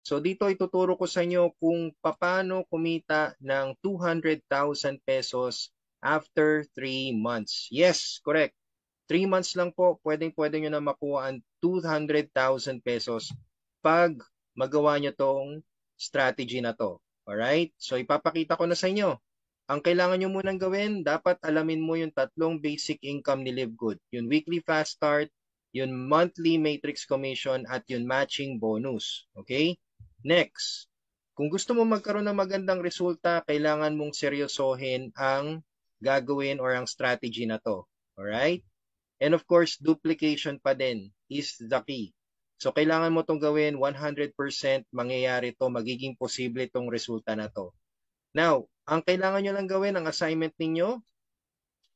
So dito ituturo ko sa inyo kung paano kumita ng 200,000 pesos after 3 months. Yes, correct. 3 months lang po, pwedeng-pwede nyo na makuha ang 200,000 pesos pag magawa nyo tong strategy na to. Alright? So ipapakita ko na sa inyo. Ang kailangan nyo munang gawin, dapat alamin mo yung tatlong basic income ni Live Good. Yung weekly fast start, yung monthly matrix commission, at yung matching bonus. Okay? Next, kung gusto mo magkaroon ng magandang resulta, kailangan mong seryosohin ang gagawin or ang strategy na to. Alright? And of course, duplication pa din is the key. So, kailangan mo itong gawin 100% mangyayari to, magiging posible itong resulta na to. Now, ang kailangan nyo lang gawin, ang assignment ninyo,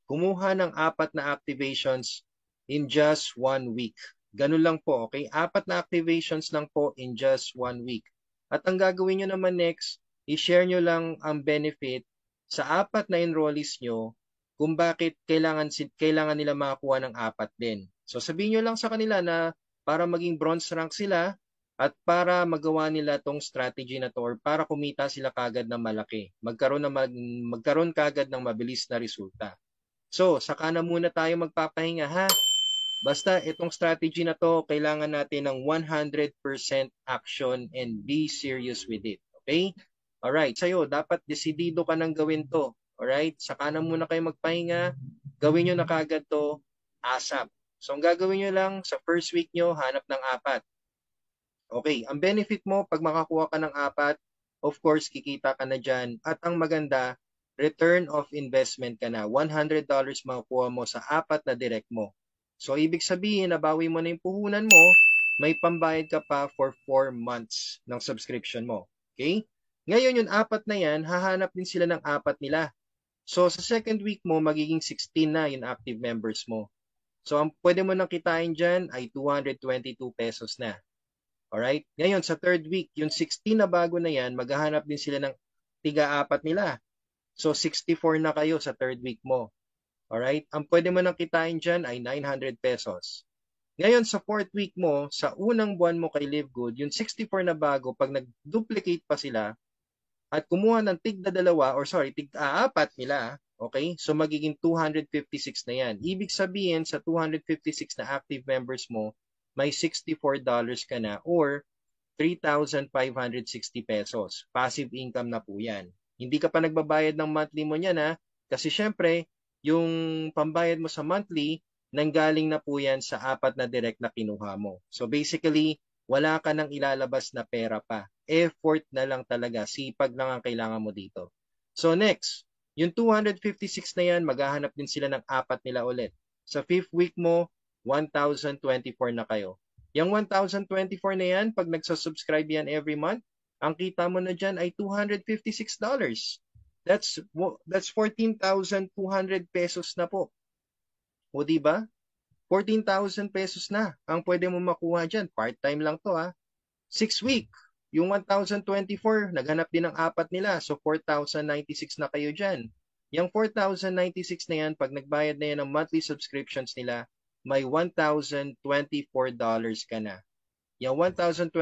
kumuha ng 4 na activations in just 1 week. Ganun lang po, okay? 4 na activations lang po in just 1 week. At ang gagawin nyo naman next, i-share nyo lang ang benefit sa 4 na enrollees nyo kung bakit kailangan nila makakuha ng 4 din. So sabihin nyo lang sa kanila na para maging bronze rank sila at para magawa nila tong strategy na to or para kumita sila kagad ng malaki. Magkaroon kagad ng mabilis na resulta. So, saka na muna tayo magpapahinga ha. Basta itong strategy na to, kailangan natin ng 100% action and be serious with it. Okay? Alright, sa'yo, dapat desidido ka nang gawin to. Alright? Saka na muna kayo magpahinga. Gawin nyo na kagad to ASAP. So, ang gagawin nyo lang sa first week nyo, hanap ng 4. Okay, ang benefit mo, pag makakuha ka ng 4, of course, kikita ka na dyan. At ang maganda, return of investment ka na. $100 makukuha mo sa 4 na direct mo. So, ibig sabihin, nabawi mo na yung puhunan mo, may pambayad ka pa for 4 months ng subscription mo. Okay? Ngayon, yung 4 na yan, hahanap din sila ng 4 nila. So, sa second week mo, magiging 16 na yung active members mo. So, ang pwede mo nang kitain dyan ay 222 pesos na. Alright? Ngayon, sa third week, yung 16 na bago na yan, maghahanap din sila ng tiga-4 nila. So, 64 na kayo sa third week mo. Alright? Ang pwede mo nang kitain dyan ay 900 pesos. Ngayon, sa fourth week mo, sa unang buwan mo kay Live Good, yung 64 na bago, pag nag-duplicate pa sila, at kumuha ng tig-4 nila, okay? So, magiging 256 na yan. Ibig sabihin, sa 256 na active members mo, may $64 ka na or 3,560 pesos. Passive income na po yan. Hindi ka pa nagbabayad ng monthly mo niyan ha. Kasi syempre, yung pambayad mo sa monthly, nanggaling na po yan sa 4 na direct na kinuha mo. So basically, wala ka nang ilalabas na pera pa. Effort na lang talaga. Sipag lang ang kailangan mo dito. So next, yung 256 na yan, maghahanap din sila ng 4 nila ulit. Sa fifth week mo, 1,024 na kayo. Yung 1,024 na yan, pag nagsasubscribe yan every month, ang kita mo na dyan ay $256. That's 14,200 pesos na po. O di ba? 14,000 pesos na ang pwede mo makuha dyan. Part-time lang to ha. 6 week. Yung 1,024, naghanap din ng 4 nila. So 4,096 na kayo dyan. Yung 4,096 na yan, pag nagbayad na yan ng monthly subscriptions nila, may $1,024 ka na. Yung $1,024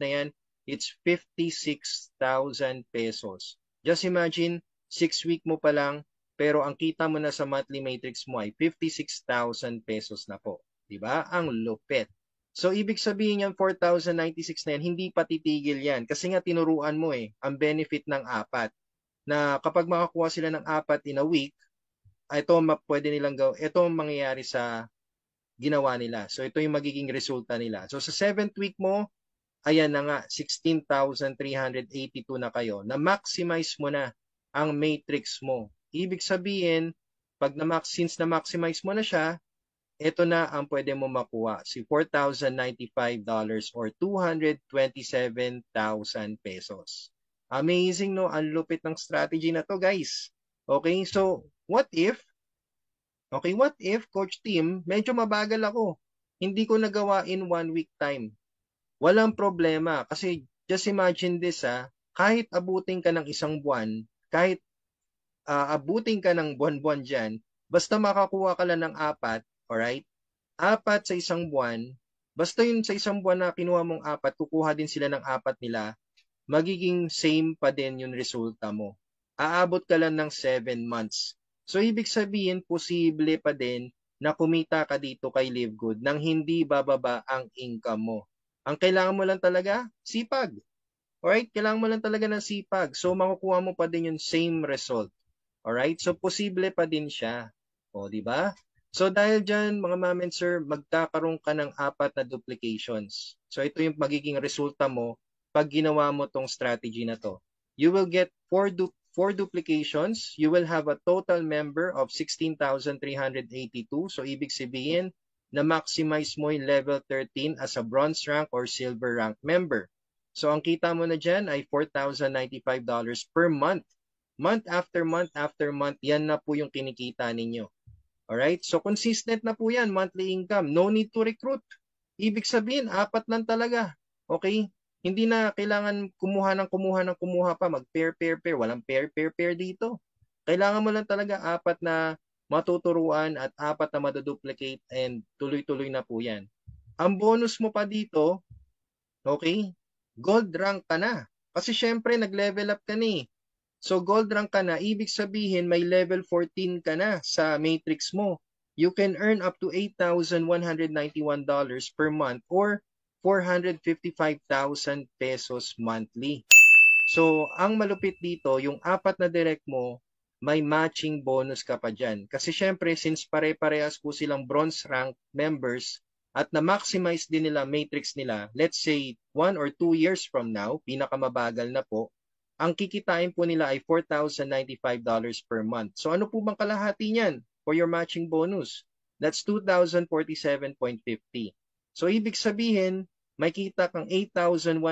na yan, it's 56,000 pesos. Just imagine, 6 week mo pa lang, pero ang kita mo na sa monthly matrix mo ay 56,000 pesos na po. Diba? Ang lupit. So, ibig sabihin yung 4,096 na yan, hindi pa titigil yan. Kasi nga tinuruan mo ang benefit ng 4. Na kapag makakuha sila ng 4 in a week, ito pwede nilang gawin. Ito ang mangyayari sa ginawa nila. So, ito yung magiging resulta nila. So, sa 7th week mo, ayan na nga, 16,382 na kayo. Na-maximize mo na ang matrix mo. Ibig sabihin, since na-maximize mo na siya, ito na ang pwede mo makuha. Si $4,095 or 227,000 pesos. Amazing, no? Ang lupit ng strategy na to, guys. Okay, so what if, Coach Tim, medyo mabagal ako. Hindi ko nagawa in 1 week time. Walang problema. Kasi just imagine this kahit abutin ka ng isang buwan, kahit abutin ka ng buwan-buwan dyan, basta makakuha ka lang ng 4, alright? 4 sa isang buwan, Basta yun sa isang buwan na kinuha mong 4, kukuha din sila ng 4 nila, magiging same pa din yung resulta mo. Aabot ka lang ng 7 months. So, ibig sabihin, posible pa din na kumita ka dito kay Live Good nang hindi bababa ang income mo. Ang kailangan mo lang talaga, sipag. Alright? Kailangan mo lang talaga ng sipag. So, makukuha mo pa din yung same result. Alright? So, posible pa din siya. O, di ba? So, dahil dyan, mga ma'am and sir, magkakaroon ka ng 4 na duplications. So, ito yung magiging resulta mo pag ginawa mo tong strategy na to. You will get 4 duplications. You will have a total member of 16,382. So, ibig sabihin, na-maximize mo yung level 13 as a bronze rank or silver rank member. So, ang kita mo na dyan ay $4,095 per month. Month after month after month, yan na po yung kinikita ninyo. Alright? So, consistent na po yan, monthly income. No need to recruit. Ibig sabihin, 4 lang talaga. Okay? Hindi na kailangan kumuha pa, mag-pair. Walang pair dito. Kailangan mo lang talaga 4 na matuturuan at 4 na maduduplicate and tuloy-tuloy na po yan. Ang bonus mo pa dito, okay, gold rank ka na. Kasi syempre, nag-level up ka na eh. So gold rank ka na, ibig sabihin may level 14 ka na sa matrix mo. You can earn up to $8,191 per month or 455,000 pesos monthly. So, ang malupit dito, yung 4 na direct mo, may matching bonus ka pa dyan. Kasi syempre, since pare-parehas po silang bronze rank members at na-maximize din nila matrix nila, let's say 1 or 2 years from now, pinakamabagal na po, ang kikitain po nila ay $4,095 per month. So ano po bang kalahati niyan for your matching bonus? That's $2,047.50. So ibig sabihin, may kita kang $8,190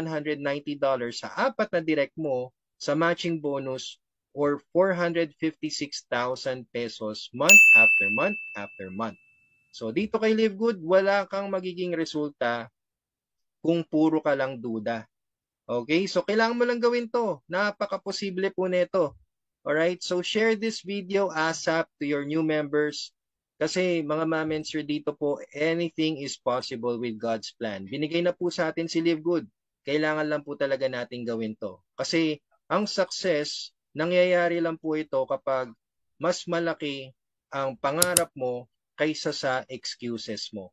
sa 4 na direct mo sa matching bonus or 456,000 pesos month after month after month. So dito kay Live Good, wala kang magiging resulta kung puro ka lang duda. Okay, so kailangan mo lang gawin to. Napaka-posible po nito. Alright, so share this video ASAP to your new members. Kasi mga ma'am and sir dito po, anything is possible with God's plan. Binigay na po sa atin si Live Good. Kailangan lang po talaga natin gawin to. Kasi ang success, nangyayari lang po ito kapag mas malaki ang pangarap mo kaysa sa excuses mo.